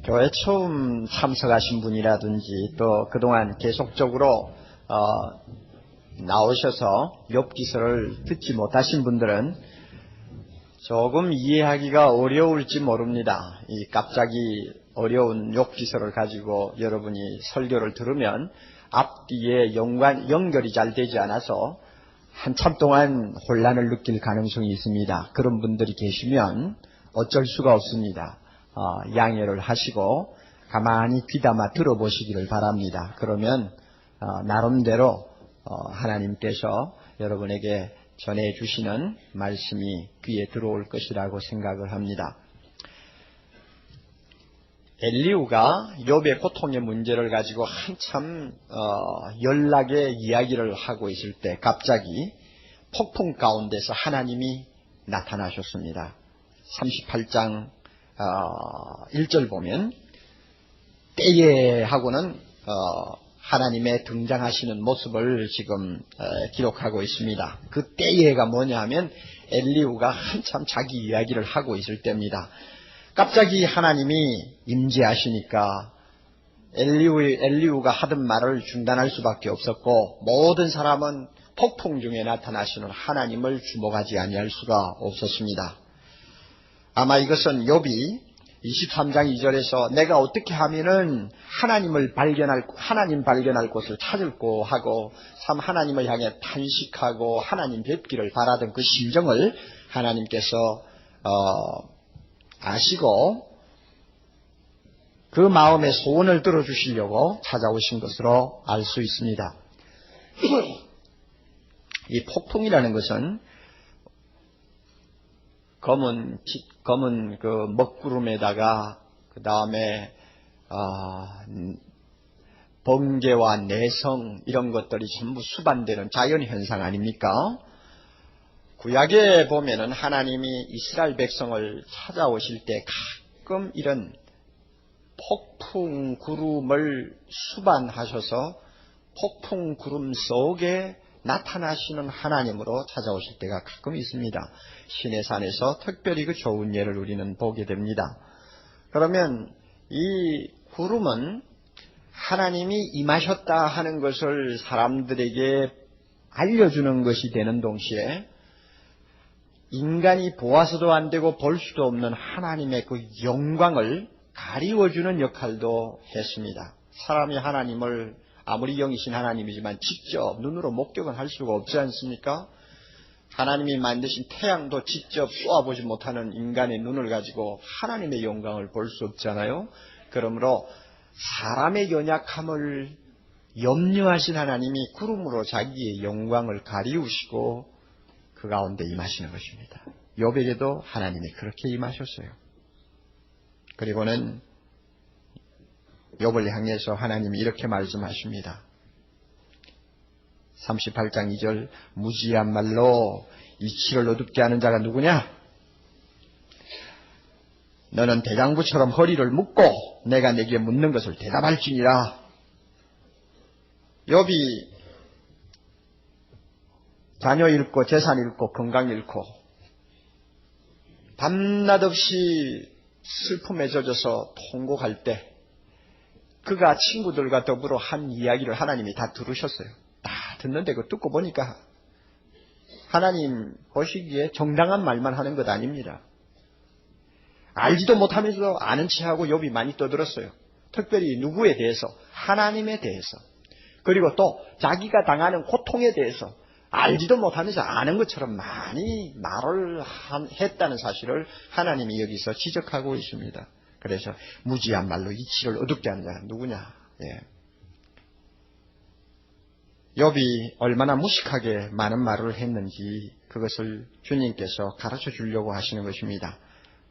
교회 처음 참석하신 분이라든지 또 그동안 계속적으로 나오셔서 욥기서를 듣지 못하신 분들은 조금 이해하기가 어려울지 모릅니다. 이 갑자기 어려운 욥기서를 가지고 여러분이 설교를 들으면 앞뒤에 연결이 잘 되지 않아서 한참 동안 혼란을 느낄 가능성이 있습니다. 그런 분들이 계시면 어쩔 수가 없습니다. 양해를 하시고 가만히 귀담아 들어보시기를 바랍니다. 그러면 나름대로 하나님께서 여러분에게 전해주시는 말씀이 귀에 들어올 것이라고 생각을 합니다. 엘리후가 욥의 고통의 문제를 가지고 한참 연락의 이야기를 하고 있을 때 갑자기 폭풍 가운데서 하나님이 나타나셨습니다. 38장 1절 보면 때에 하고는 하나님의 등장하시는 모습을 지금 기록하고 있습니다. 그 때에가 뭐냐 하면 엘리후가 한참 자기 이야기를 하고 있을 때입니다. 갑자기 하나님이 임재하시니까 엘리후가 하던 말을 중단할 수밖에 없었고 모든 사람은 폭풍 중에 나타나시는 하나님을 주목하지 아니할 수가 없었습니다. 아마 이것은 욥이 23장 2절에서 내가 어떻게 하면은 하나님 발견할 곳을 찾을꼬 하고 참 하나님을 향해 탄식하고 하나님 뵙기를 바라던 그 심정을 하나님께서 아시고 그 마음의 소원을 들어주시려고 찾아오신 것으로 알 수 있습니다. 이 폭풍이라는 것은 검은 그 먹구름에다가 그 다음에 번개와 내성 이런 것들이 전부 수반되는 자연 현상 아닙니까? 구약에 보면은 하나님이 이스라엘 백성을 찾아오실 때 가끔 이런 폭풍 구름을 수반하셔서 폭풍 구름 속에 나타나시는 하나님으로 찾아오실 때가 가끔 있습니다. 시내산에서 특별히 그 좋은 예를 우리는 보게 됩니다. 그러면 이 구름은 하나님이 임하셨다 하는 것을 사람들에게 알려주는 것이 되는 동시에 인간이 보아서도 안 되고 볼 수도 없는 하나님의 그 영광을 가리워주는 역할도 했습니다. 사람이 하나님을 아무리 영이신 하나님이지만 직접 눈으로 목격은 할 수가 없지 않습니까? 하나님이 만드신 태양도 직접 쏘아보지 못하는 인간의 눈을 가지고 하나님의 영광을 볼 수 없잖아요. 그러므로 사람의 연약함을 염려하신 하나님이 구름으로 자기의 영광을 가리우시고 그 가운데 임하시는 것입니다. 욥에게도 하나님이 그렇게 임하셨어요. 그리고는 욥을 향해서 하나님이 이렇게 말씀하십니다. 38장 2절 무지한 말로 이치를 어둡게 하는 자가 누구냐? 너는 대장부처럼 허리를 묶고 내가 내게 묻는 것을 대답할지니라. 욥이 자녀 잃고 재산 잃고 건강 잃고 밤낮 없이 슬픔에 젖어서 통곡할 때 그가 친구들과 더불어 한 이야기를 하나님이 다 들으셨어요. 다 듣는데 그 듣고 보니까 하나님 보시기에 정당한 말만 하는 것 아닙니다. 알지도 못하면서 아는 체하고 욥이 많이 떠들었어요. 특별히 누구에 대해서? 하나님에 대해서. 그리고 또 자기가 당하는 고통에 대해서 알지도 못하면서 아는 것처럼 많이 말을 했다는 사실을 하나님이 여기서 지적하고 있습니다. 그래서 무지한 말로 이치를 어둡게 하는 자가 누구냐? 욥이 얼마나 무식하게 많은 말을 했는지 그것을 주님께서 가르쳐 주려고 하시는 것입니다.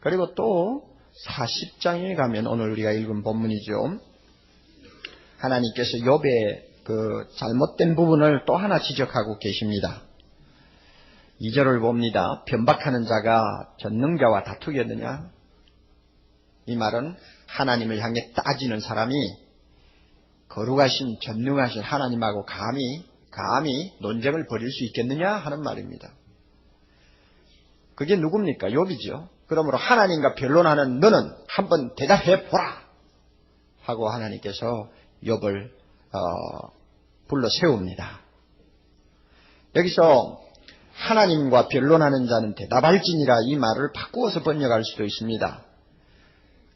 그리고 또 40장에 가면 오늘 우리가 읽은 본문이죠. 하나님께서 욥의 그 잘못된 부분을 또 하나 지적하고 계십니다. 2절을 봅니다. 변박하는 자가 전능자와 다투겠느냐? 이 말은 하나님을 향해 따지는 사람이 거룩하신 전능하신 하나님하고 감히 논쟁을 벌일 수 있겠느냐 하는 말입니다. 그게 누굽니까? 욥이죠. 그러므로 하나님과 변론하는 너는 한번 대답해 보라. 하고 하나님께서 욥을 불러 세웁니다. 여기서 하나님과 변론하는 자는 대답할지니라 이 말을 바꾸어서 번역할 수도 있습니다.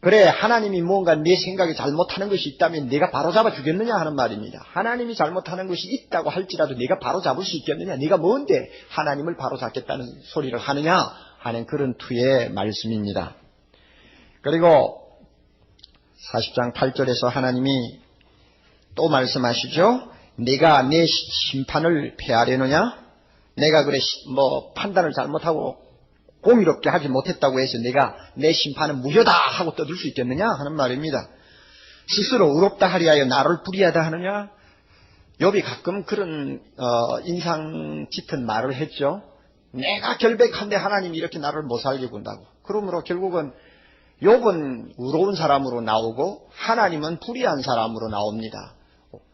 그래, 하나님이 뭔가 내 생각에 잘못하는 것이 있다면 내가 바로잡아 주겠느냐 하는 말입니다. 하나님이 잘못하는 것이 있다고 할지라도 내가 바로잡을 수 있겠느냐, 네가 뭔데 하나님을 바로잡겠다는 소리를 하느냐 하는 그런 투의 말씀입니다. 그리고 40장 8절에서 하나님이 또 말씀하시죠. 내가 내 심판을 폐하려느냐, 내가 그래 판단을 잘못하고 공의롭게 하지 못했다고 해서 내가 내 심판은 무효다 하고 떠들 수 있겠느냐 하는 말입니다. 스스로 의롭다 하리하여 나를 불의하다 하느냐. 욥이 가끔 그런 인상 짙은 말을 했죠. 내가 결백한데 하나님이 이렇게 나를 못 살게 군다고. 그러므로 결국은 욥은 의로운 사람으로 나오고 하나님은 불의한 사람으로 나옵니다.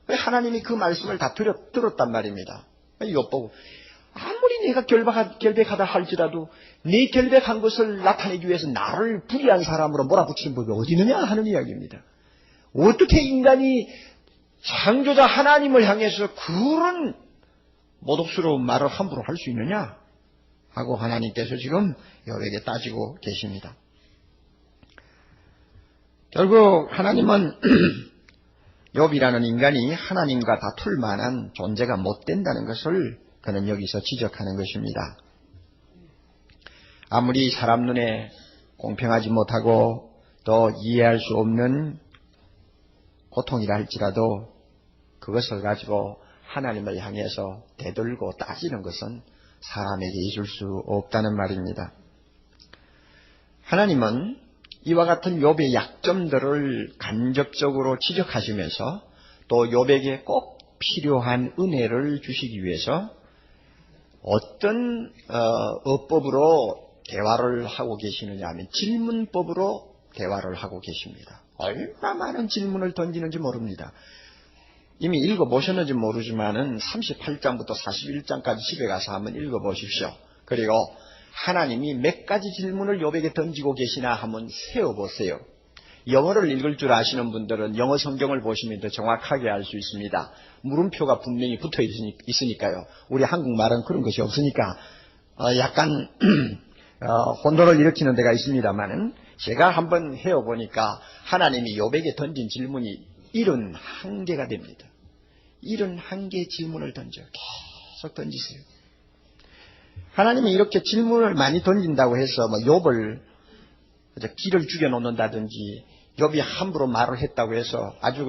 하나님이 그 말씀을 다 들었단 말입니다. 욥 보고 아무리 내가 결백하다 할지라도 네 결백한 것을 나타내기 위해서 나를 불의한 사람으로 몰아붙이는 법이 어디 있느냐 하는 이야기입니다. 어떻게 인간이 창조자 하나님을 향해서 그런 모독스러운 말을 함부로 할 수 있느냐 하고 하나님께서 지금 욥에게 따지고 계십니다. 결국 하나님은 욥이라는 인간이 하나님과 다툴 만한 존재가 못 된다는 것을 그는 여기서 지적하는 것입니다. 아무리 사람 눈에 공평하지 못하고 또 이해할 수 없는 고통이라 할지라도 그것을 가지고 하나님을 향해서 대들고 따지는 것은 사람에게 있을 수 없다는 말입니다. 하나님은 이와 같은 욥의 약점들을 간접적으로 지적하시면서 또 욥에게 꼭 필요한 은혜를 주시기 위해서 어떤 어법으로 대화를 하고 계시느냐 하면 질문법으로 대화를 하고 계십니다. 얼마나 많은 질문을 던지는지 모릅니다. 이미 읽어보셨는지 모르지만은 38장부터 41장까지 집에 가서 한번 읽어보십시오. 그리고 하나님이 몇 가지 질문을 욥에게 던지고 계시나 한번 세어보세요. 영어를 읽을 줄 아시는 분들은 영어 성경을 보시면 더 정확하게 알 수 있습니다. 물음표가 분명히 붙어 있으니까요. 우리 한국말은 그런 것이 없으니까 약간 혼돈을 일으키는 데가 있습니다만은 제가 한번 해보니까 하나님이 욥에게 던진 질문이 71개가 됩니다. 71개의 질문을 던져 계속 던지세요. 하나님이 이렇게 질문을 많이 던진다고 해서 욥을 기를 죽여놓는다든지 욥이 함부로 말을 했다고 해서 아주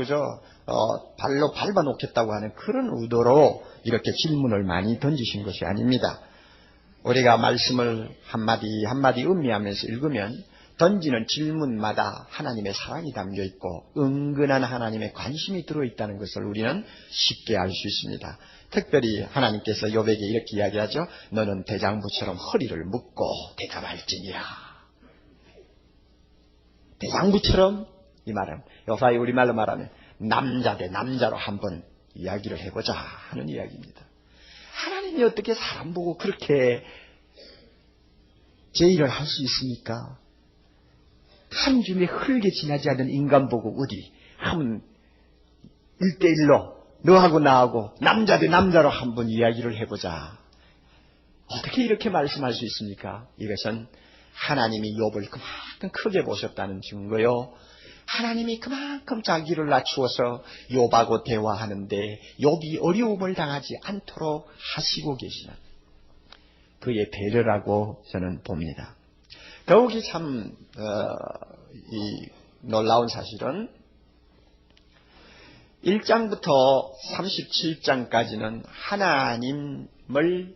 발로 밟아놓겠다고 하는 그런 의도로 이렇게 질문을 많이 던지신 것이 아닙니다. 우리가 말씀을 한마디 한마디 음미하면서 읽으면 던지는 질문마다 하나님의 사랑이 담겨있고 은근한 하나님의 관심이 들어있다는 것을 우리는 쉽게 알 수 있습니다. 특별히 하나님께서 욥에게 이렇게 이야기하죠. 너는 대장부처럼 허리를 묶고 대답할지니라. 대장부처럼, 이 말은 요사이 우리말로 말하면 남자 대 남자로 한번 이야기를 해보자 하는 이야기입니다. 하나님이 어떻게 사람 보고 그렇게 제의를 할 수 있습니까? 한 줌의 흙에 지나지 않는 인간 보고 어디 한번 1대1로 너하고 나하고 남자 대 남자로 한번 이야기를 해보자. 어떻게 이렇게 말씀할 수 있습니까? 이것은 하나님이 욥을 그만큼 크게 보셨다는 증거요. 하나님이 그만큼 자기를 낮추어서 욥하고 대화하는데 욥이 어려움을 당하지 않도록 하시고 계시는 그의 배려라고 저는 봅니다. 더욱이 참 이 놀라운 사실은 1장부터 37장까지는 하나님을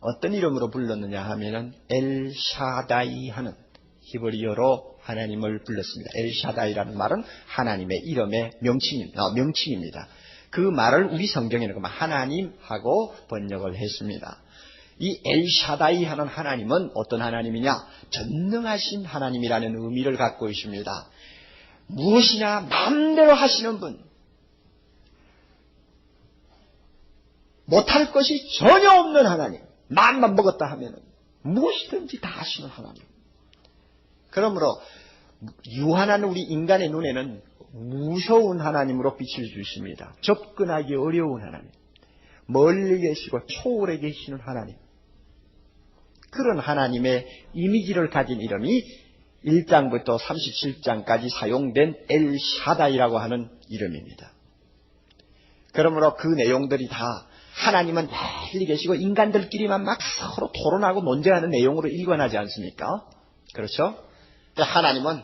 어떤 이름으로 불렀느냐 하면은 엘샤다이 하는 히브리어로 하나님을 불렀습니다. 엘샤다이라는 말은 하나님의 이름의 명칭입니다. 그 말을 우리 성경에는 하나님하고 번역을 했습니다. 이 엘샤다이 하는 하나님은 어떤 하나님이냐? 전능하신 하나님이라는 의미를 갖고 있습니다. 무엇이나 마음대로 하시는 분, 못할 것이 전혀 없는 하나님, 마음만 먹었다 하면 무엇이든지 다 하시는 하나님. 그러므로 유한한 우리 인간의 눈에는 무서운 하나님으로 빛을 주십니다. 접근하기 어려운 하나님, 멀리 계시고 초월해 계시는 하나님, 그런 하나님의 이미지를 가진 이름이 1장부터 37장까지 사용된 엘샤다이라고 하는 이름입니다. 그러므로 그 내용들이 다 하나님은 멀리 계시고 인간들끼리만 막 서로 토론하고 논쟁하는 내용으로 일관하지 않습니까? 그렇죠? 하나님은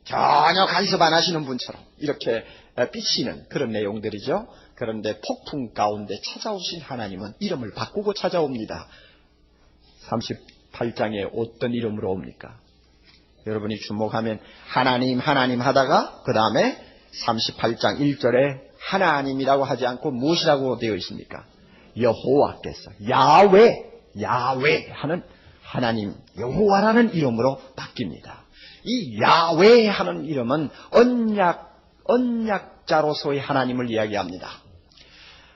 전혀 간섭 안 하시는 분처럼 이렇게 비치는 그런 내용들이죠. 그런데 폭풍 가운데 찾아오신 하나님은 이름을 바꾸고 찾아옵니다. 38장에 어떤 이름으로 옵니까? 여러분이 주목하면 하나님 하나님 하다가 그 다음에 38장 1절에 하나님이라고 하지 않고 무엇이라고 되어 있습니까? 여호와께서 야외 하는 하나님 여호와라는 이름으로 바뀝니다. 이 야외 하는 이름은 언약자로서의 하나님을 이야기합니다.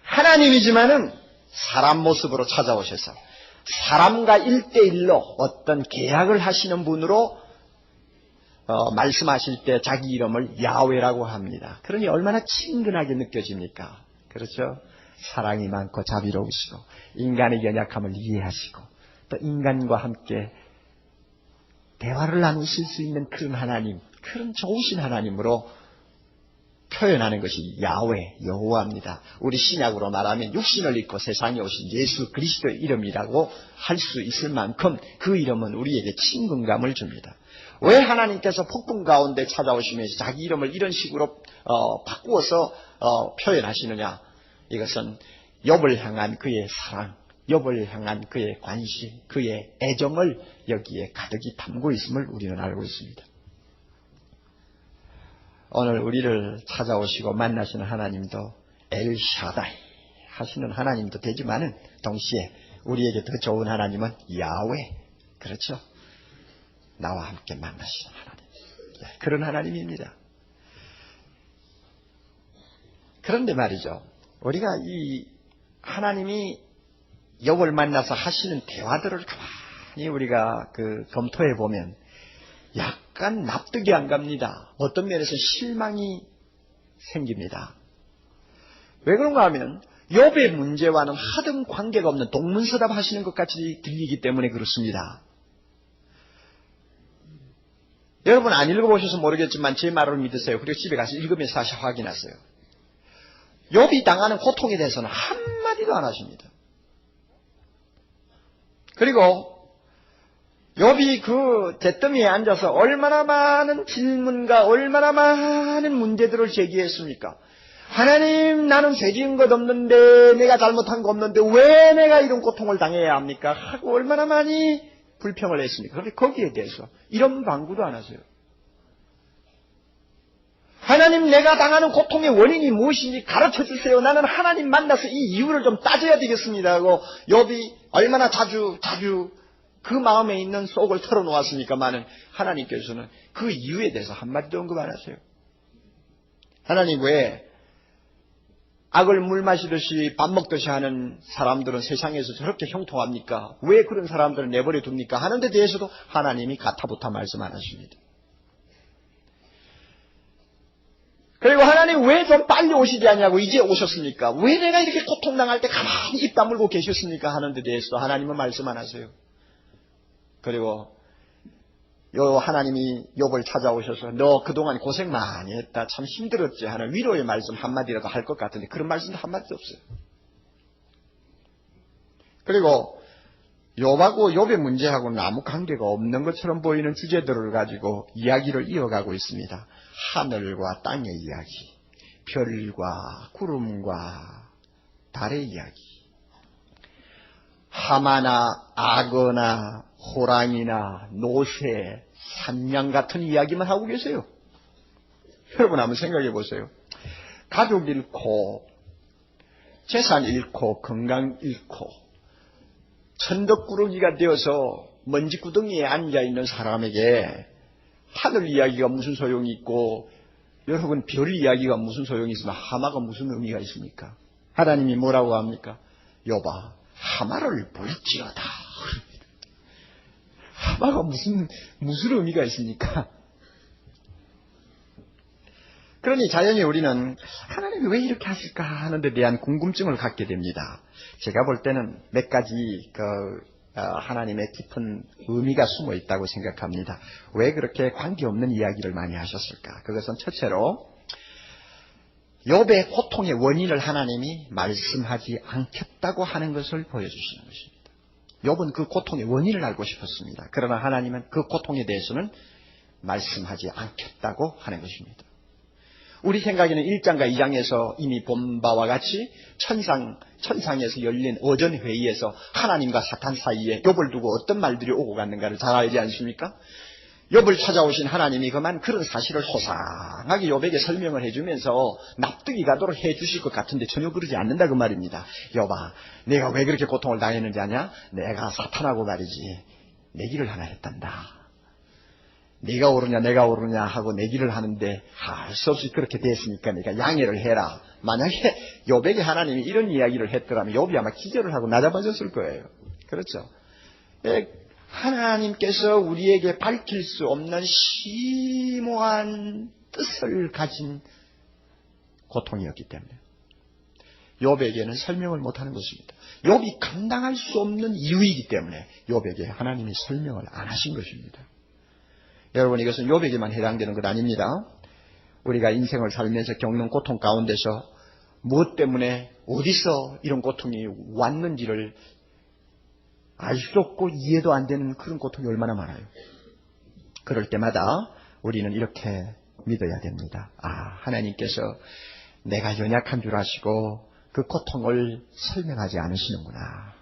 하나님이지만은 사람 모습으로 찾아오셔서 사람과 1대1로 어떤 계약을 하시는 분으로 말씀하실 때 자기 이름을 야훼라고 합니다. 그러니 얼마나 친근하게 느껴집니까? 그렇죠? 사랑이 많고 자비로우시고 인간의 연약함을 이해하시고 또 인간과 함께 대화를 나누실 수 있는 그런 하나님, 그런 좋으신 하나님으로 표현하는 것이 야훼, 여호와입니다. 우리 신약으로 말하면 육신을 입고 세상에 오신 예수 그리스도의 이름이라고 할 수 있을 만큼 그 이름은 우리에게 친근감을 줍니다. 왜 하나님께서 폭풍 가운데 찾아오시면서 자기 이름을 이런 식으로 바꾸어서 표현하시느냐? 이것은 욥을 향한 그의 사랑, 욥을 향한 그의 관심, 그의 애정을 여기에 가득히 담고 있음을 우리는 알고 있습니다. 오늘 우리를 찾아오시고 만나시는 하나님도 엘샤다이 하시는 하나님도 되지만은 동시에 우리에게 더 좋은 하나님은 야훼, 그렇죠? 나와 함께 만나시는 하나님, 그런 하나님입니다. 그런데 말이죠, 우리가 이 하나님이 욥을 만나서 하시는 대화들을 가만히 우리가 검토해 보면 약간 납득이 안 갑니다. 어떤 면에서 실망이 생깁니다. 왜 그런가 하면 욥의 문제와는 하등 관계가 없는 동문서답 하시는 것 같이 들리기 때문에 그렇습니다. 여러분 안 읽어보셔서 모르겠지만 제 말을 믿으세요. 그리고 집에 가서 읽으면서 다시 확인하세요. 욥이 당하는 고통에 대해서는 한마디도 안 하십니다. 그리고 욥이 그 잿더미에 앉아서 얼마나 많은 질문과 얼마나 많은 문제들을 제기했습니까? 하나님, 나는 죄 지은 것 없는데, 내가 잘못한 거 없는데 왜 내가 이런 고통을 당해야 합니까? 하고 얼마나 많이 불평을 했습니까? 그런데 거기에 대해서 이런 방구도 안 하세요. 하나님, 내가 당하는 고통의 원인이 무엇인지 가르쳐 주세요. 나는 하나님 만나서 이 이유를 좀 따져야 되겠습니다 하고 욥이 얼마나 자주 그 마음에 있는 속을 털어놓았습니까마는 하나님께서는 그 이유에 대해서 한마디도 언급 안 하세요. 하나님, 왜 악을 물 마시듯이 밥 먹듯이 하는 사람들은 세상에서 저렇게 형통합니까? 왜 그런 사람들을 내버려 둡니까? 하는 데 대해서도 하나님이 가타부타 말씀 안 하십니다. 그리고 하나님, 왜 좀 빨리 오시지 않냐고 이제 오셨습니까? 왜 내가 이렇게 고통당할 때 가만히 입 다물고 계셨습니까? 하는 데 대해서도 하나님은 말씀 안 하세요. 그리고 하나님이 욥을 찾아오셔서 너 그동안 고생 많이 했다, 참 힘들었지 하는 위로의 말씀 한마디라도 할 것 같은데 그런 말씀도 한마디도 없어요. 그리고 욥하고 욥의 문제하고는 아무 관계가 없는 것처럼 보이는 주제들을 가지고 이야기를 이어가고 있습니다. 하늘과 땅의 이야기, 별과 구름과 달의 이야기, 하마나 악어나 호랑이나 노새, 산양 같은 이야기만 하고 계세요. 여러분 한번 생각해 보세요. 가족 잃고 재산 잃고 건강 잃고 천덕꾸러기가 되어서 먼지구덩이에 앉아있는 사람에게 하늘 이야기가 무슨 소용이 있고 여러분 별 이야기가 무슨 소용이 있으면 하마가 무슨 의미가 있습니까? 하나님이 뭐라고 합니까? 욥아, 하마를 볼지어다. 하마가 무슨 의미가 있습니까? 그러니 자연히 우리는 하나님이 왜 이렇게 하실까 하는 데 대한 궁금증을 갖게 됩니다. 제가 볼 때는 몇 가지 하나님의 깊은 의미가 숨어 있다고 생각합니다. 왜 그렇게 관계없는 이야기를 많이 하셨을까? 그것은 첫째로 욥의 고통의 원인을 하나님이 말씀하지 않겠다고 하는 것을 보여주시는 것입니다. 욥은 그 고통의 원인을 알고 싶었습니다. 그러나 하나님은 그 고통에 대해서는 말씀하지 않겠다고 하는 것입니다. 우리 생각에는 1장과 2장에서 이미 본 바와 같이 천상에서 열린 어전회의에서 하나님과 사탄 사이에 욥을 두고 어떤 말들이 오고 갔는가를 잘 알지 않습니까? 욥을 찾아오신 하나님이 그만 그런 사실을 소상하게 욥에게 설명을 해주면서 납득이 가도록 해주실 것 같은데 전혀 그러지 않는다 그 말입니다. 욥아, 내가 왜 그렇게 고통을 당했는지 아냐? 내가 사탄하고 말이지 내기를 하나 했단다. 네가 오르냐 내가 오르냐 하고 내기를 하는데 할 수 없이 그렇게 됐으니까 네가 양해를 해라. 만약에 욥에게 하나님이 이런 이야기를 했더라면 욥이 아마 기절을 하고 나자빠졌을 거예요. 그렇죠? 하나님께서 우리에게 밝힐 수 없는 심오한 뜻을 가진 고통이었기 때문에 욥에게는 설명을 못하는 것입니다. 욥이 감당할 수 없는 이유이기 때문에 욥에게 하나님이 설명을 안 하신 것입니다. 여러분, 이것은 욥에게만 해당되는 것 아닙니다. 우리가 인생을 살면서 겪는 고통 가운데서 무엇 때문에 어디서 이런 고통이 왔는지를 알 수 없고 이해도 안 되는 그런 고통이 얼마나 많아요. 그럴 때마다 우리는 이렇게 믿어야 됩니다. 하나님께서 내가 연약한 줄 아시고 그 고통을 설명하지 않으시는구나.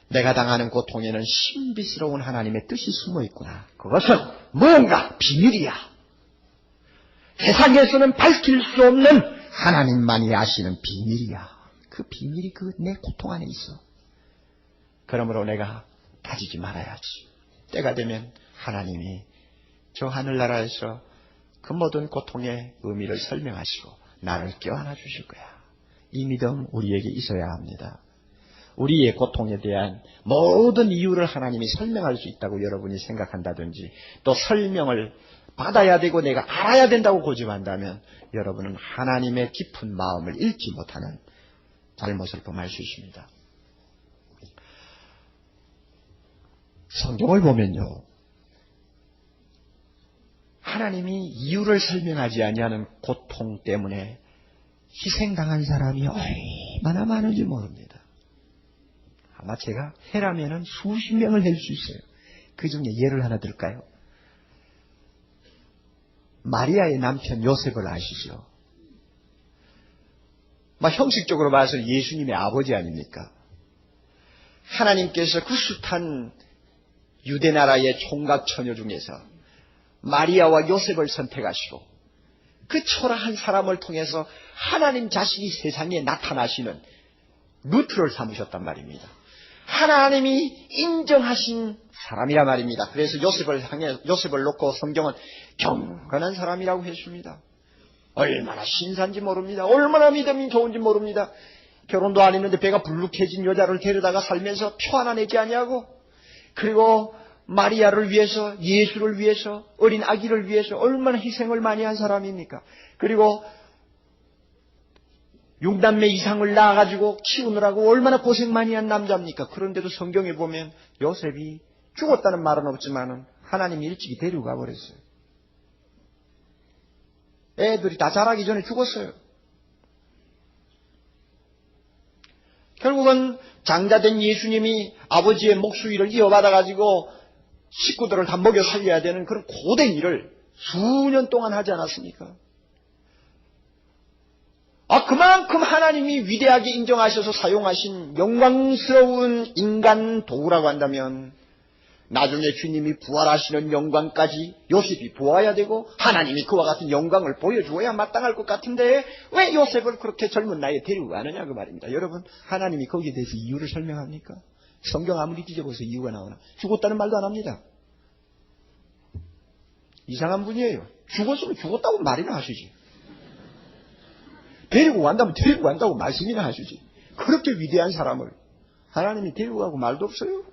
내가 당하는 고통에는 신비스러운 하나님의 뜻이 숨어 있구나. 그것은 뭔가 비밀이야. 세상에서는 밝힐 수 없는 하나님만이 아시는 비밀이야. 그 비밀이 내 고통 안에 있어. 그러므로 내가 다지지 말아야지. 때가 되면 하나님이 저 하늘나라에서 그 모든 고통의 의미를 설명하시고 나를 껴안아 주실 거야. 이 믿음 우리에게 있어야 합니다. 우리의 고통에 대한 모든 이유를 하나님이 설명할 수 있다고 여러분이 생각한다든지 또 설명을 받아야 되고 내가 알아야 된다고 고집한다면 여러분은 하나님의 깊은 마음을 읽지 못하는 잘못을 범할 수 있습니다. 성경을 보면요, 하나님이 이유를 설명하지 아니하는 고통 때문에 희생당한 사람이 얼마나 많은지 모릅니다. 아마 제가 해라면은 수십 명을 낼 수 있어요. 그 중에 예를 하나 들까요? 마리아의 남편 요셉을 아시죠? 형식적으로 봐서 예수님의 아버지 아닙니까? 하나님께서 그 숱한 유대나라의 총각 처녀 중에서 마리아와 요셉을 선택하시고 그 초라한 사람을 통해서 하나님 자신이 세상에 나타나시는 루트를 삼으셨단 말입니다. 하나님이 인정하신 사람이란 말입니다. 그래서 요셉을 놓고 성경은 경건한 사람이라고 했습니다. 얼마나 신사인지 모릅니다. 얼마나 믿음이 좋은지 모릅니다. 결혼도 안 했는데 배가 불룩해진 여자를 데려다가 살면서 표 하나 내지 아니하고, 그리고 마리아를 위해서, 예수를 위해서, 어린 아기를 위해서 얼마나 희생을 많이 한 사람입니까? 그리고 6남매 이상을 낳아가지고 키우느라고 얼마나 고생 많이 한 남자입니까? 그런데도 성경에 보면 요셉이 죽었다는 말은 없지만 하나님이 일찍이 데리고 가버렸어요. 애들이 다 자라기 전에 죽었어요. 결국은 장자된 예수님이 아버지의 목수일을 이어받아가지고 식구들을 다 먹여 살려야 되는 그런 고된 일을 수년 동안 하지 않았습니까? 그만큼 하나님이 위대하게 인정하셔서 사용하신 영광스러운 인간 도구라고 한다면 나중에 주님이 부활하시는 영광까지 요셉이 보아야 되고 하나님이 그와 같은 영광을 보여주어야 마땅할 것 같은데 왜 요셉을 그렇게 젊은 나이에 데리고 가느냐 그 말입니다. 여러분, 하나님이 거기에 대해서 이유를 설명합니까? 성경 아무리 뒤져봐서 이유가 나오나? 죽었다는 말도 안 합니다. 이상한 분이에요. 죽었으면 죽었다고 말이나 하시지. 데리고 간다면 데리고 간다고 말씀이나 하시지. 그렇게 위대한 사람을 하나님이 데리고 가고 말도 없어요.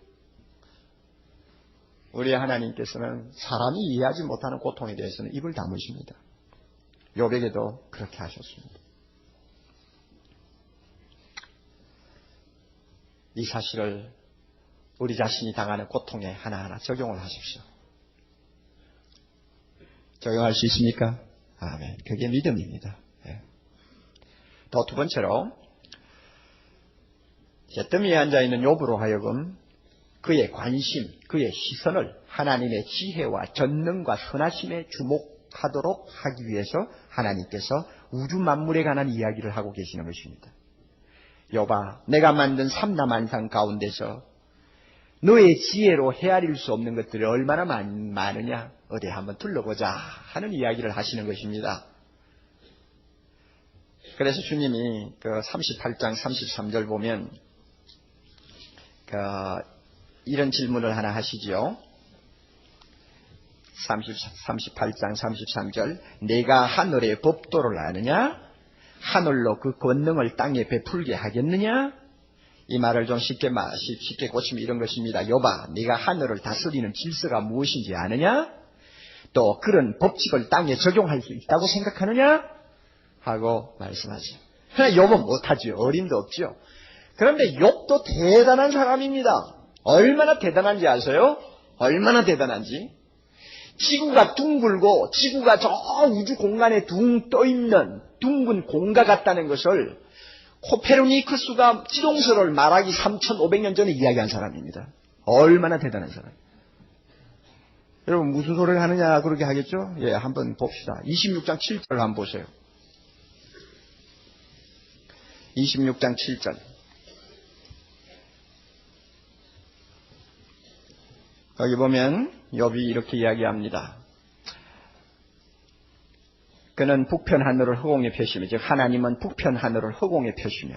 우리 하나님께서는 사람이 이해하지 못하는 고통에 대해서는 입을 다무십니다. 욥에게도 그렇게 하셨습니다. 이 사실을 우리 자신이 당하는 고통에 하나하나 적용을 하십시오. 적용할 수 있습니까? 아멘. 그게 믿음입니다. 예. 또 두 번째로 잿더미에 앉아있는 욥으로 하여금 그의 관심, 그의 시선을 하나님의 지혜와 전능과 선하심에 주목하도록 하기 위해서 하나님께서 우주 만물에 관한 이야기를 하고 계시는 것입니다. 욥아, 내가 만든 삼라만상 가운데서 너의 지혜로 헤아릴 수 없는 것들이 얼마나 많으냐, 어디 한번 둘러보자 하는 이야기를 하시는 것입니다. 그래서 주님이 그 38장 33절 보면 이런 질문을 하나 하시지요. 38장 33절 내가 하늘의 법도를 아느냐? 하늘로 그 권능을 땅에 베풀게 하겠느냐? 이 말을 좀 쉽게 고치면 이런 것입니다. 욥아, 네가 하늘을 다스리는 질서가 무엇인지 아느냐? 또 그런 법칙을 땅에 적용할 수 있다고 생각하느냐? 하고 말씀하죠. 그러나 욥은 못하죠. 어림도 없죠. 그런데 욥도 대단한 사람입니다. 얼마나 대단한지 아세요? 얼마나 대단한지. 지구가 둥글고 지구가 저 우주 공간에 둥 떠있는 둥근 공과 같다는 것을 코페르니쿠스가 지동설을 말하기 3500년 전에 이야기한 사람입니다. 얼마나 대단한 사람. 여러분 무슨 소리를 하느냐 그렇게 하겠죠? 예, 한번 봅시다. 26장 7절 한번 보세요. 26장 7절. 여기 보면 욥이 이렇게 이야기합니다. 그는 북편 하늘을 허공에 펴시며, 즉 하나님은 북편 하늘을 허공에 펴시며,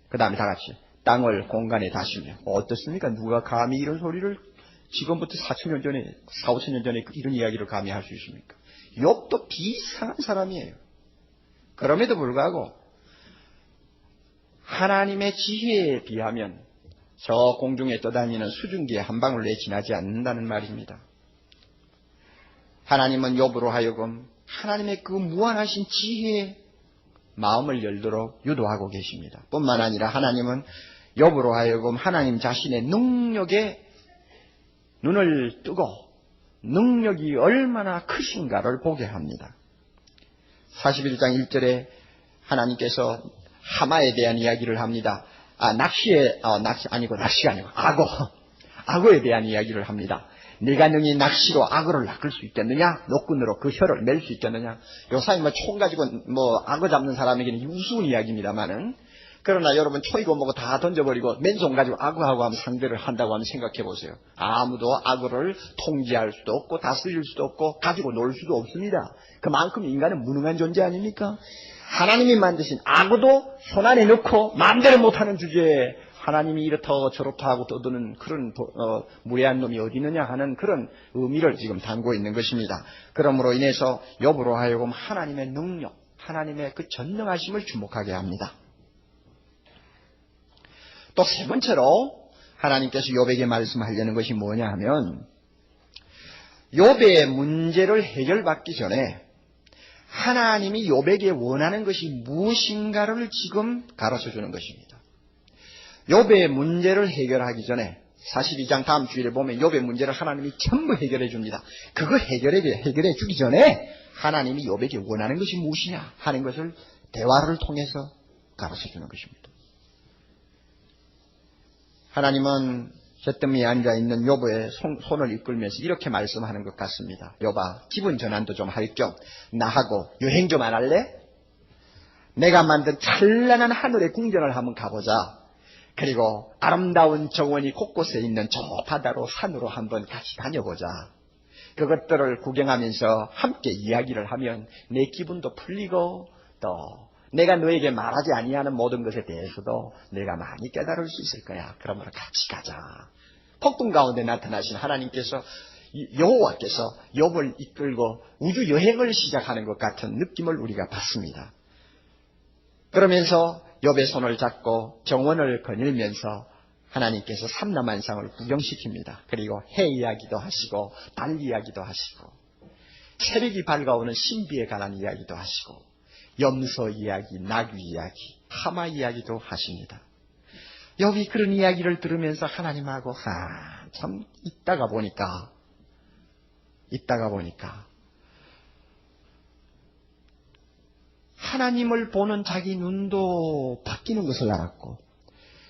그 다음에 다 같이 땅을 공간에 다시며. 어떻습니까? 누가 감히 이런 소리를 지금부터 4,000년 전에 4,5,000년 전에 이런 이야기를 감히 할 수 있습니까? 욥도 비상한 사람이에요. 그럼에도 불구하고 하나님의 지혜에 비하면 저 공중에 떠다니는 수증기의 한 방울 내에 지나지 않는다는 말입니다. 하나님은 욥으로 하여금 하나님의 그 무한하신 지혜에 마음을 열도록 유도하고 계십니다. 뿐만 아니라 하나님은 욥으로 하여금 하나님 자신의 능력에 눈을 뜨고 능력이 얼마나 크신가를 보게 합니다. 41장 1절에 하나님께서 하마에 대한 이야기를 합니다. 악어에 대한 이야기를 합니다. 네가 능히 낚시로 악어를 낚을 수 있겠느냐? 노끈으로 그 혀를 맬 수 있겠느냐? 요사이 총 가지고 악어 잡는 사람에게는 우스운 이야기입니다만은, 그러나 여러분 초이고 뭐고 다 던져버리고 맨손 가지고 악어하고 한번 상대를 한다고 하면 생각해 보세요. 아무도 악어를 통제할 수도 없고 다스릴 수도 없고 가지고 놀 수도 없습니다. 그만큼 인간은 무능한 존재 아닙니까? 하나님이 만드신 악어도 손 안에 넣고 마음대로 못하는 주제에 하나님이 이렇다 저렇다 하고 떠드는 그런 무례한 놈이 어디 있느냐 하는 그런 의미를 지금 담고 있는 것입니다. 그러므로 인해서 욥으로 하여금 하나님의 능력, 하나님의 그 전능하심을 주목하게 합니다. 또 세 번째로 하나님께서 욥에게 말씀하려는 것이 뭐냐 하면, 욥의 문제를 해결받기 전에 하나님이 욥에게 원하는 것이 무엇인가를 지금 가르쳐주는 것입니다. 욥의 문제를 해결하기 전에 42장 다음 주일에 보면 욥의 문제를 하나님이 전부 해결해 줍니다. 그거 해결해 주기 전에 하나님이 욥에게 원하는 것이 무엇이냐 하는 것을 대화를 통해서 가르쳐주는 것입니다. 하나님은 잿더미에 앉아있는 욥의 손을 이끌면서 이렇게 말씀하는 것 같습니다. 욥아, 기분 전환도 좀 할 겸 나하고 여행 좀 안 할래? 내가 만든 찬란한 하늘의 궁전을 한번 가보자. 그리고 아름다운 정원이 곳곳에 있는 저 바다로 산으로 한번 같이 다녀보자. 그것들을 구경하면서 함께 이야기를 하면 내 기분도 풀리고 또 내가 너에게 말하지 아니하는 모든 것에 대해서도 내가 많이 깨달을 수 있을 거야. 그러므로 같이 가자. 폭풍 가운데 나타나신 하나님께서, 여호와께서 욥을 이끌고 우주 여행을 시작하는 것 같은 느낌을 우리가 받습니다. 그러면서 욥의 손을 잡고 정원을 거닐면서 하나님께서 삼라만상을 구경시킵니다. 그리고 해 이야기도 하시고 달 이야기도 하시고 새벽이 밝아오는 신비에 관한 이야기도 하시고 염소 이야기, 나귀 이야기, 하마 이야기도 하십니다. 욥이 그런 이야기를 들으면서 하나님하고 참 있다가 보니까 하나님을 보는 자기 눈도 바뀌는 것을 알았고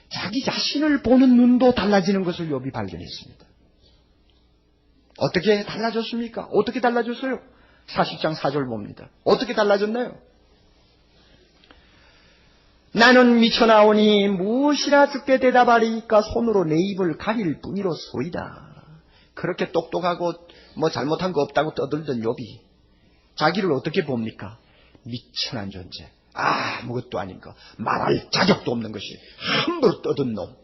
자기 자신을 보는 눈도 달라지는 것을 욥이 발견했습니다. 어떻게 달라졌습니까? 어떻게 달라졌어요? 40장 4절 봅니다. 어떻게 달라졌나요? 나는 미쳐나오니 무엇이라 주께 대답하리까 손으로 내 입을 가릴 뿐이로소이다. 그렇게 똑똑하고 잘못한 거 없다고 떠들던 욥이 자기를 어떻게 봅니까? 미천한 존재, 아무것도 아닌 거, 말할 자격도 없는 것이 함부로 떠든 놈.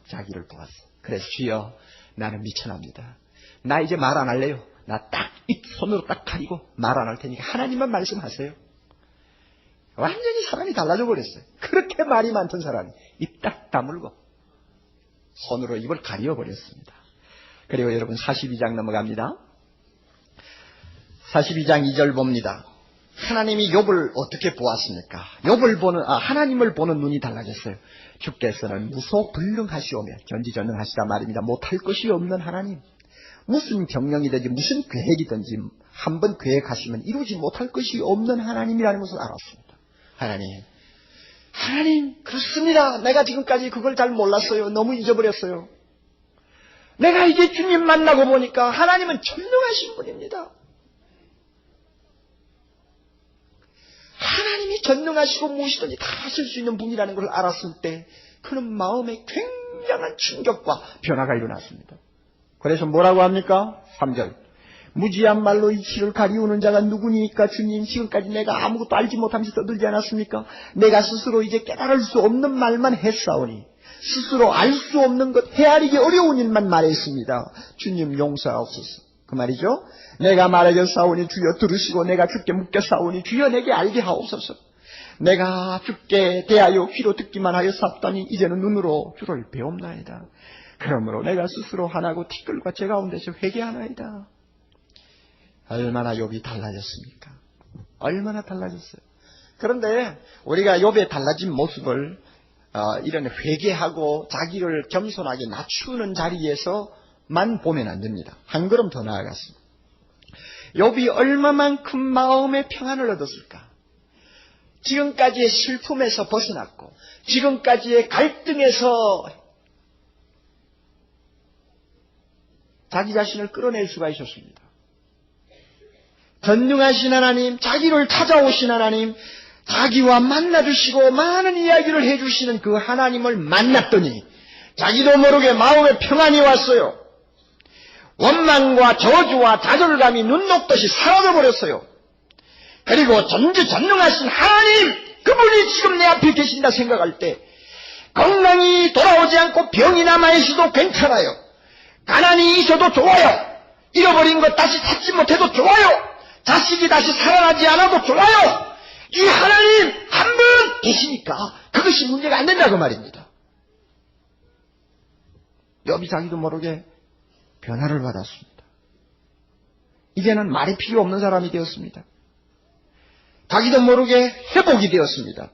자기를 보았어. 그래서 주여 나는 미천합니다. 나 이제 말 안 할래요. 나 딱 손으로 딱 가리고 말 안 할 테니까 하나님만 말씀하세요. 완전히 사람이 달라져 버렸어요. 그렇게 말이 많던 사람이 입 딱 다물고 손으로 입을 가려버렸습니다. 그리고 여러분 42장 넘어갑니다. 42장 2절 봅니다. 하나님이 욥을 어떻게 보았습니까? 하나님을 보는 눈이 달라졌어요. 주께서는 무소불능하시오며 견지전능하시다 말입니다. 못할 것이 없는 하나님. 무슨 병령이든지 무슨 계획이든지 한번 계획하시면 이루지 못할 것이 없는 하나님이라는 것을 알았습니다. 하나님 그렇습니다. 내가 지금까지 그걸 잘 몰랐어요. 너무 잊어버렸어요. 내가 이제 주님 만나고 보니까 하나님은 전능하신 분입니다. 하나님이 전능하시고 무엇이든지 다 하실 수 있는 분이라는 걸 알았을 때 그는 마음에 굉장한 충격과 변화가 일어났습니다. 그래서 뭐라고 합니까? 3절 무지한 말로 이치를 가리우는 자가 누구니까 주님 지금까지 내가 아무것도 알지 못하면서 떠들지 않았습니까? 내가 스스로 이제 깨달을 수 없는 말만 했사오니 스스로 알 수 없는 것 헤아리기 어려운 일만 말했습니다. 주님 용서하옵소서. 그 말이죠. 내가 말하겠사오니 주여 들으시고 내가 주께 묻겠사오니 주여 내게 알게 하옵소서. 내가 주께 대하여 귀로 듣기만 하였사옵더니 이제는 눈으로 주를 배움나이다. 그러므로 내가 스스로 하나고 티끌과 제 가운데서 회개하나이다. 얼마나 욥이 달라졌습니까? 얼마나 달라졌어요. 그런데 우리가 욥의 달라진 모습을 이런 회개하고 자기를 겸손하게 낮추는 자리에서만 보면 안 됩니다. 한 걸음 더 나아갔습니다. 욥이 얼마만큼 마음의 평안을 얻었을까? 지금까지의 슬픔에서 벗어났고 지금까지의 갈등에서 자기 자신을 끌어낼 수가 있었습니다. 전능하신 하나님, 자기를 찾아오신 하나님, 자기와 만나주시고 많은 이야기를 해주시는 그 하나님을 만났더니 자기도 모르게 마음에 평안이 왔어요. 원망과 저주와 좌절감이 눈 녹듯이 사라져버렸어요. 그리고 전능하신 하나님, 그분이 지금 내 앞에 계신다 생각할 때 건강이 돌아오지 않고 병이 남아있어도 괜찮아요. 가난이 있어도 좋아요. 잃어버린 것 다시 찾지 못해도 좋아요. 자식이 다시 살아나지 않아도 좋아요. 이 하나님 한 분 계시니까 그것이 문제가 안 된다고 말입니다. 욥이 자기도 모르게 변화를 받았습니다. 이제는 말이 필요 없는 사람이 되었습니다. 자기도 모르게 회복이 되었습니다.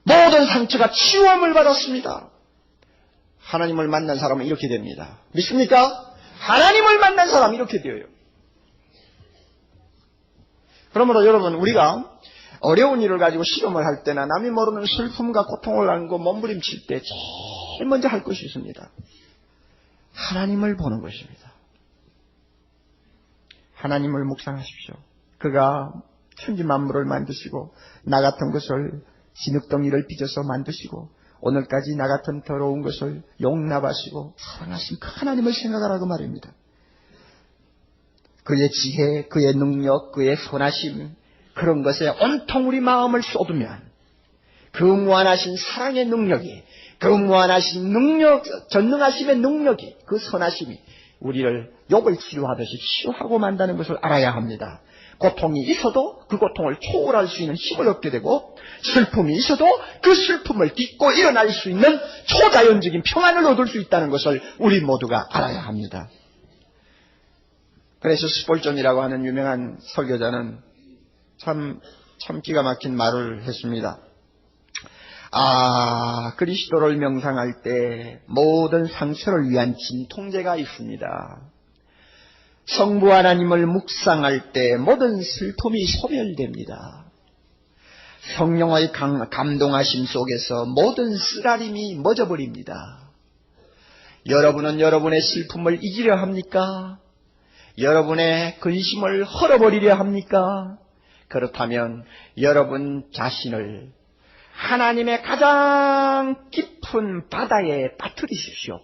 모든 상처가 치유함을 받았습니다. 하나님을 만난 사람은 이렇게 됩니다. 믿습니까? 하나님을 만난 사람은 이렇게 되어요. 그러므로 여러분, 우리가 어려운 일을 가지고 실험을 할 때나 남이 모르는 슬픔과 고통을 안고 몸부림칠 때 제일 먼저 할 것이 있습니다. 하나님을 보는 것입니다. 하나님을 묵상하십시오. 그가 천지 만물을 만드시고 나 같은 것을 진흙덩이를 빚어서 만드시고 오늘까지 나 같은 더러운 것을 용납하시고 사랑하신 그 하나님을 생각하라고 말입니다. 그의 지혜, 그의 능력, 그의 선하심, 그런 것에 온통 우리 마음을 쏟으면 그 무한하신 사랑의 능력이, 그 무한하신 능력, 전능하심의 능력이, 그 선하심이 우리를 욥을 치유하듯이 치유하고 만다는 것을 알아야 합니다. 고통이 있어도 그 고통을 초월할 수 있는 힘을 얻게 되고 슬픔이 있어도 그 슬픔을 딛고 일어날 수 있는 초자연적인 평안을 얻을 수 있다는 것을 우리 모두가 알아야 합니다. 그래서 스폴전이라고 하는 유명한 설교자는 참 기가 막힌 말을 했습니다. 그리스도를 명상할 때 모든 상처를 위한 진통제가 있습니다. 성부 하나님을 묵상할 때 모든 슬픔이 소멸됩니다. 성령의 감동하심 속에서 모든 쓰라림이 멎어버립니다. 여러분은 여러분의 슬픔을 이기려 합니까? 여러분의 근심을 헐어버리려 합니까? 그렇다면 여러분 자신을 하나님의 가장 깊은 바다에 빠뜨리십시오.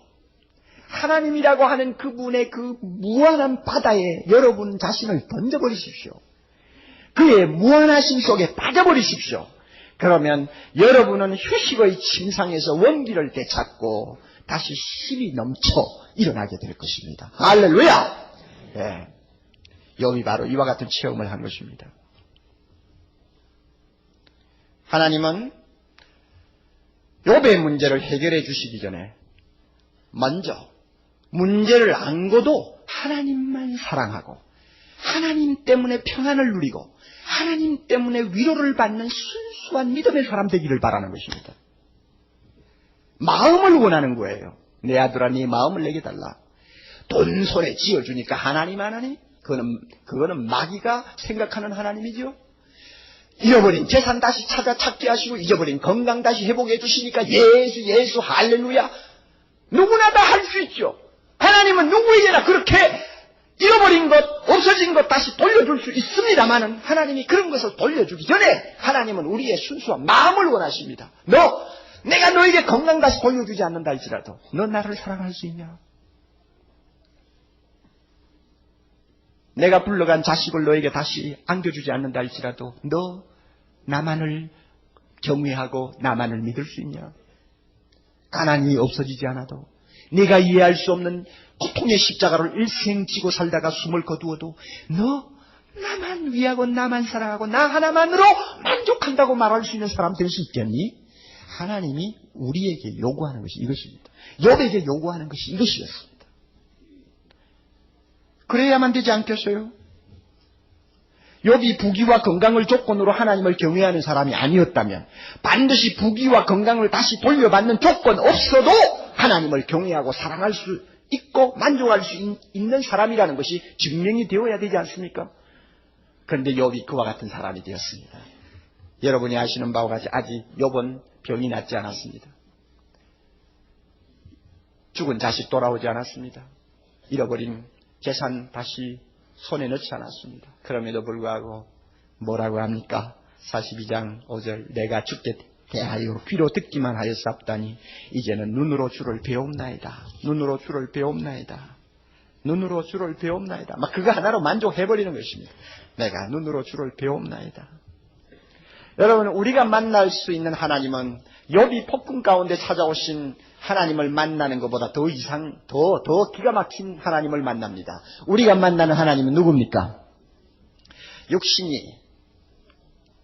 하나님이라고 하는 그분의 그 무한한 바다에 여러분 자신을 던져버리십시오. 그의 무한하심 속에 빠져버리십시오. 그러면 여러분은 휴식의 침상에서 원기를 되찾고 다시 힘이 넘쳐 일어나게 될 것입니다. 할렐루야! 네. 욥이 바로 이와 같은 체험을 한 것입니다. 하나님은 욥의 문제를 해결해 주시기 전에 먼저 문제를 안고도 하나님만 사랑하고 하나님 때문에 평안을 누리고 하나님 때문에 위로를 받는 순수한 믿음의 사람 되기를 바라는 것입니다. 마음을 원하는 거예요. 내 아들아 네 마음을 내게 달라. 돈 손에 쥐어주니까 하나님 하나님? 그거는 마귀가 생각하는 하나님이죠. 잃어버린 재산 다시 찾게 하시고 잊어버린 건강 다시 회복해 주시니까 예수 할렐루야. 누구나 다 할 수 있죠. 하나님은 누구에게나 그렇게 잃어버린 것, 없어진 것 다시 돌려줄 수 있습니다만은 하나님이 그런 것을 돌려주기 전에 하나님은 우리의 순수한 마음을 원하십니다. 내가 너에게 건강 다시 돌려주지 않는다 할지라도 너 나를 사랑할 수 있냐? 내가 불러간 자식을 너에게 다시 안겨주지 않는다 할지라도 너 나만을 경외하고 나만을 믿을 수 있냐? 가난이 없어지지 않아도 네가 이해할 수 없는 고통의 십자가를 일생 지고 살다가 숨을 거두어도 너 나만 위하고 나만 사랑하고 나 하나만으로 만족한다고 말할 수 있는 사람 될 수 있겠니? 하나님이 우리에게 요구하는 것이 이것입니다. 욥에게 요구하는 것이 이것이었습니다. 그래야만 되지 않겠어요? 욥이 부귀와 건강을 조건으로 하나님을 경외하는 사람이 아니었다면 반드시 부귀와 건강을 다시 돌려받는 조건 없어도 하나님을 경외하고 사랑할 수 있고 만족할 수 있는 사람이라는 것이 증명이 되어야 되지 않습니까? 그런데 욥이 그와 같은 사람이 되었습니다. 여러분이 아시는 바와 같이 아직 욥은 병이 낫지 않았습니다. 죽은 자식 돌아오지 않았습니다. 잃어버린 재산 다시 손에 넣지 않았습니다. 그럼에도 불구하고 뭐라고 합니까? 42장 5절 내가 죽게 대하여 귀로 듣기만 하였사옵다니 이제는 눈으로 주를 배옵나이다. 눈으로 주를 배옵나이다. 눈으로 주를 배옵나이다. 막 그거 하나로 만족해버리는 것입니다. 내가 눈으로 주를 배옵나이다. 여러분 우리가 만날 수 있는 하나님은 욥이 폭풍 가운데 찾아오신 하나님을 만나는 것보다 더 기가 막힌 하나님을 만납니다. 우리가 만나는 하나님은 누굽니까?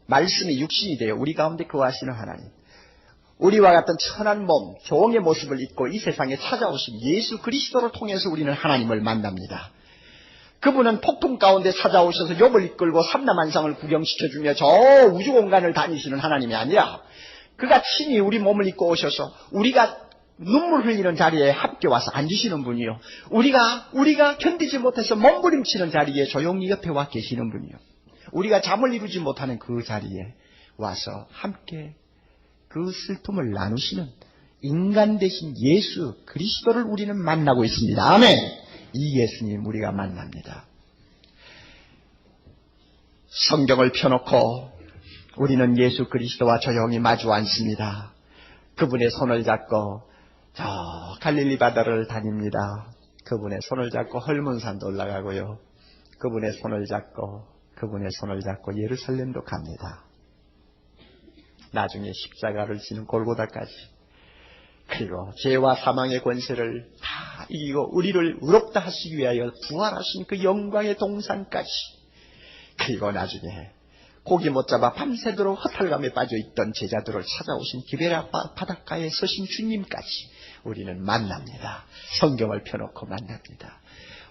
말씀이 육신이 되어 우리 가운데 거하시는 하나님. 우리와 같은 천한 몸, 종의 모습을 입고 이 세상에 찾아오신 예수 그리스도를 통해서 우리는 하나님을 만납니다. 그분은 폭풍 가운데 찾아오셔서 욥을 이끌고 삼라만상을 구경시켜주며 저 우주공간을 다니시는 하나님이 아니라 그가 친히 우리 몸을 입고 오셔서 우리가 눈물 흘리는 자리에 함께 와서 앉으시는 분이요. 우리가 견디지 못해서 몸부림치는 자리에 조용히 옆에 와 계시는 분이요. 우리가 잠을 이루지 못하는 그 자리에 와서 함께 그 슬픔을 나누시는 인간 되신 예수 그리스도를 우리는 만나고 있습니다. 아멘. 이 예수님 우리가 만납니다. 성경을 펴놓고 우리는 예수 그리스도와 조용히 마주 앉습니다. 그분의 손을 잡고 저 갈릴리 바다를 다닙니다. 그분의 손을 잡고 헐몬산도 올라가고요. 그분의 손을 잡고 예루살렘도 갑니다. 나중에 십자가를 지는 골고다까지. 그리고 죄와 사망의 권세를 다 이기고 우리를 의롭다 하시기 위하여 부활하신 그 영광의 동산까지. 그리고 나중에 고기 못 잡아 밤새도록 허탈감에 빠져있던 제자들을 찾아오신 기베라 바닷가에 서신 주님까지 우리는 만납니다. 성경을 펴놓고 만납니다.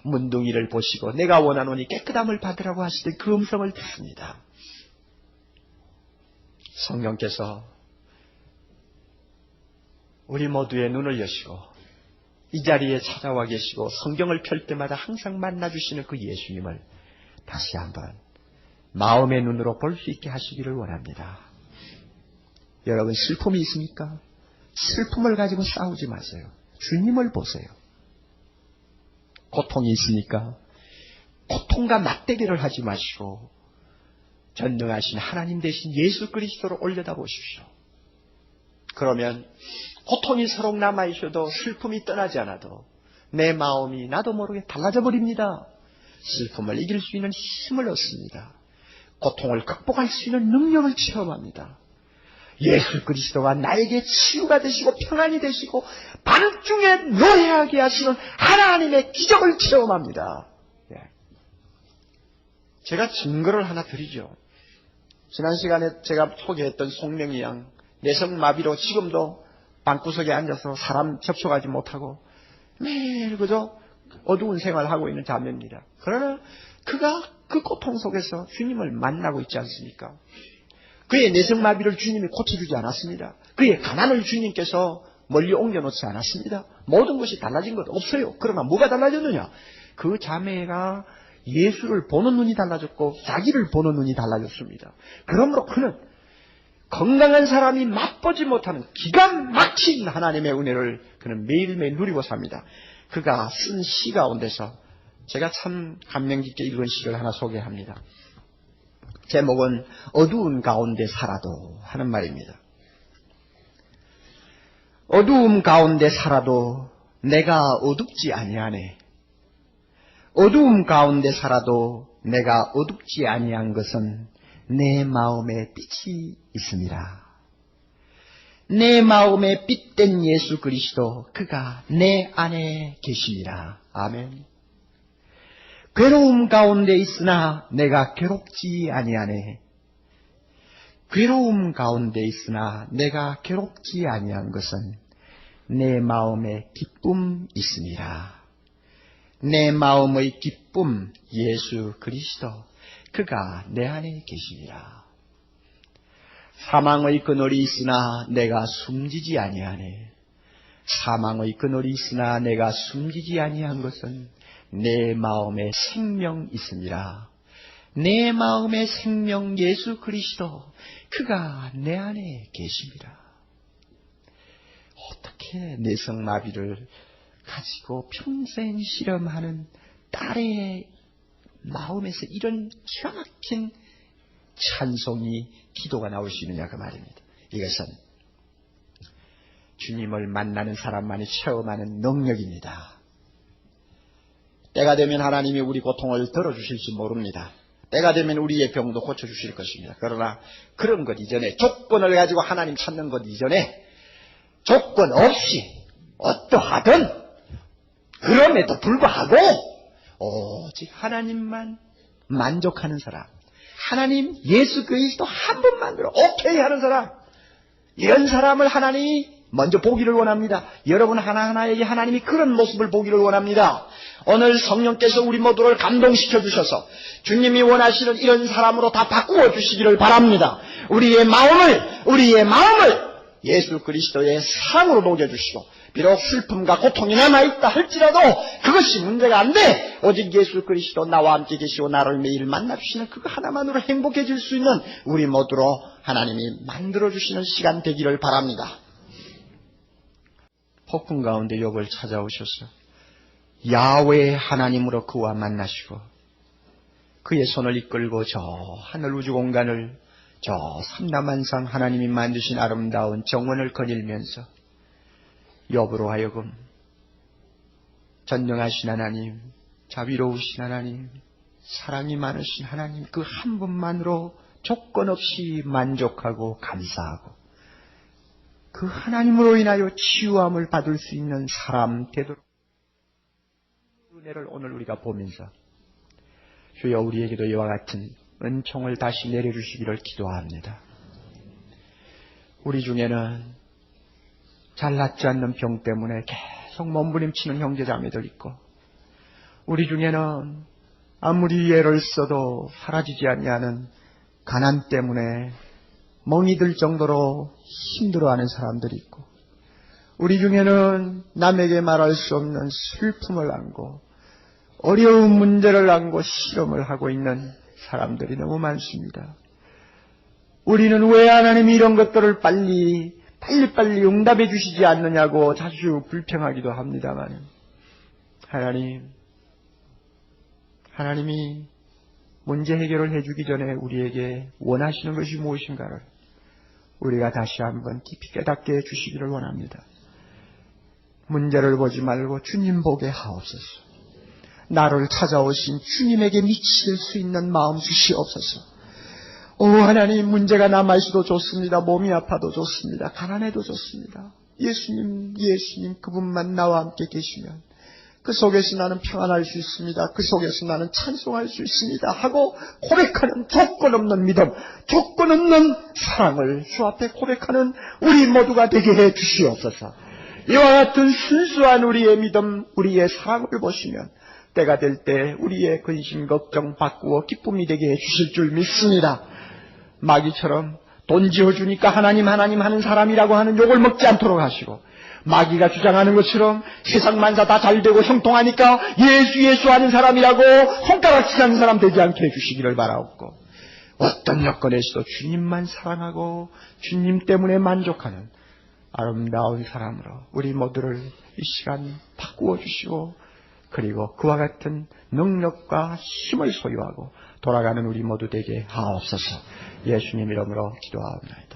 문둥이를 보시고 내가 원하노니 깨끗함을 받으라고 하시던 그 음성을 듣습니다. 성령께서 우리 모두의 눈을 여시고 이 자리에 찾아와 계시고 성경을 펼 때마다 항상 만나주시는 그 예수님을 다시 한번 마음의 눈으로 볼 수 있게 하시기를 원합니다. 여러분, 슬픔이 있습니까? 슬픔을 가지고 싸우지 마세요. 주님을 보세요. 고통이 있으니까 고통과 맞대결을 하지 마시고 전능하신 하나님 대신 예수 그리스도를 올려다 보십시오. 그러면 고통이 서로 남아있어도 슬픔이 떠나지 않아도 내 마음이 나도 모르게 달라져 버립니다. 슬픔을 이길 수 있는 힘을 얻습니다. 고통을 극복할 수 있는 능력을 체험합니다. 예수 그리스도가 나에게 치유가 되시고 평안이 되시고 밤중에 노래하게 하시는 하나님의 기적을 체험합니다. 제가 증거를 하나 드리죠. 지난 시간에 제가 소개했던 송명희 양, 내성마비로 지금도 방구석에 앉아서 사람 접촉하지 못하고 매일 그저 어두운 생활을 하고 있는 자매입니다. 그러나 그가 그 고통 속에서 주님을 만나고 있지 않습니까? 그의 내성마비를 주님이 고쳐주지 않았습니다. 그의 가난을 주님께서 멀리 옮겨놓지 않았습니다. 모든 것이 달라진 것 없어요. 그러나 뭐가 달라졌느냐? 그 자매가 예수를 보는 눈이 달라졌고 자기를 보는 눈이 달라졌습니다. 그러므로 그는 건강한 사람이 맛보지 못하는 기가 막힌 하나님의 은혜를 그는 매일매일 누리고 삽니다. 그가 쓴 시 가운데서 제가 참 감명 깊게 읽은 시를 하나 소개합니다. 제목은 어두운 가운데 살아도 하는 말입니다. 어두움 가운데 살아도 내가 어둡지 아니하네. 어두움 가운데 살아도 내가 어둡지 아니한 것은 내 마음에 빛이 있습니다. 내 마음에 빛된 예수 그리스도, 그가 내 안에 계십니다. 아멘. 괴로움 가운데 있으나 내가 괴롭지 아니하네. 괴로움 가운데 있으나 내가 괴롭지 아니한 것은 내 마음에 기쁨 있습니다. 내 마음의 기쁨 예수 그리스도, 그가 내 안에 계십니다. 사망의 그늘이 있으나 내가 숨지지 아니하네. 사망의 그늘이 있으나 내가 숨지지 아니한 것은 내 마음에 생명 있습니다. 내 마음의 생명 예수 그리스도, 그가 내 안에 계십니다. 어떻게 내성마비를 가지고 평생 실험하는 딸의 마음에서 이런 기가 막힌 찬송이, 기도가 나올 수 있느냐 그 말입니다. 이것은 주님을 만나는 사람만이 체험하는 능력입니다. 때가 되면 하나님이 우리 고통을 덜어주실지 모릅니다. 때가 되면 우리의 병도 고쳐주실 것입니다. 그러나 그런 것 이전에, 조건을 가지고 하나님 찾는 것 이전에 조건 없이 어떠하든 그럼에도 불구하고 오직 하나님만 만족하는 사람, 하나님 예수 그리스도 한 분만으로 오케이 하는 사람, 이런 사람을 하나님이 먼저 보기를 원합니다. 여러분 하나하나에게 하나님이 그런 모습을 보기를 원합니다. 오늘 성령께서 우리 모두를 감동시켜 주셔서 주님이 원하시는 이런 사람으로 다 바꾸어 주시기를 바랍니다. 우리의 마음을 예수 그리스도의 사랑으로 녹여주시고, 비록 슬픔과 고통이 남아있다 할지라도 그것이 문제가 안 돼. 오직 예수 그리스도 나와 함께 계시고 나를 매일 만나주시는 그거 하나만으로 행복해질 수 있는 우리 모두로 하나님이 만들어주시는 시간 되기를 바랍니다. 폭풍 가운데 욥을 찾아오셔서 야훼 하나님으로 그와 만나시고 그의 손을 이끌고 저 하늘 우주 공간을, 저 삼라만상 하나님이 만드신 아름다운 정원을 거닐면서 욥으로 하여금 전능하신 하나님, 자비로우신 하나님, 사랑이 많으신 하나님, 그 한 분만으로 조건 없이 만족하고 감사하고 그 하나님으로 인하여 치유함을 받을 수 있는 사람 되도록 은혜를 오늘 우리가 보면서 주여 우리에게도 이와 같은 은총을 다시 내려주시기를 기도합니다. 우리 중에는 잘 낫지 않는 병 때문에 계속 몸부림치는 형제자매들 있고, 우리 중에는 아무리 애를 써도 사라지지 아니하는 가난 때문에 멍이 들 정도로 힘들어하는 사람들이 있고, 우리 중에는 남에게 말할 수 없는 슬픔을 안고 어려운 문제를 안고 실험을 하고 있는 사람들이 너무 많습니다. 우리는 왜 하나님이 이런 것들을 빨리 응답해 주시지 않느냐고 자주 불평하기도 합니다만, 하나님이 문제 해결을 해주기 전에 우리에게 원하시는 것이 무엇인가를 우리가 다시 한번 깊이 깨닫게 해주시기를 원합니다. 문제를 보지 말고 주님 보게 하옵소서. 나를 찾아오신 주님에게 미칠 수 있는 마음 주시옵소서. 오 하나님, 문제가 남아있어도 좋습니다. 몸이 아파도 좋습니다. 가난해도 좋습니다. 예수님 그분만 나와 함께 계시면 그 속에서 나는 평안할 수 있습니다. 그 속에서 나는 찬송할 수 있습니다 하고 고백하는 조건 없는 믿음, 조건 없는 사랑을 주 앞에 고백하는 우리 모두가 되게 해 주시옵소서. 이와 같은 순수한 우리의 믿음, 우리의 사랑을 보시면 때가 될 때 우리의 근심 걱정 바꾸어 기쁨이 되게 해 주실 줄 믿습니다. 마귀처럼 돈 지어주니까 하나님 하는 사람이라고 하는 욕을 먹지 않도록 하시고, 마귀가 주장하는 것처럼 세상 만사 다 잘되고 형통하니까 예수 하는 사람이라고 손가락질 하는 사람 되지 않게 해주시기를 바라옵고, 어떤 여건에서도 주님만 사랑하고 주님 때문에 만족하는 아름다운 사람으로 우리 모두를 이 시간 바꾸어 주시고, 그리고 그와 같은 능력과 힘을 소유하고 돌아가는 우리 모두 되게 하옵소서. 예수님 이름으로 기도하옵나이다.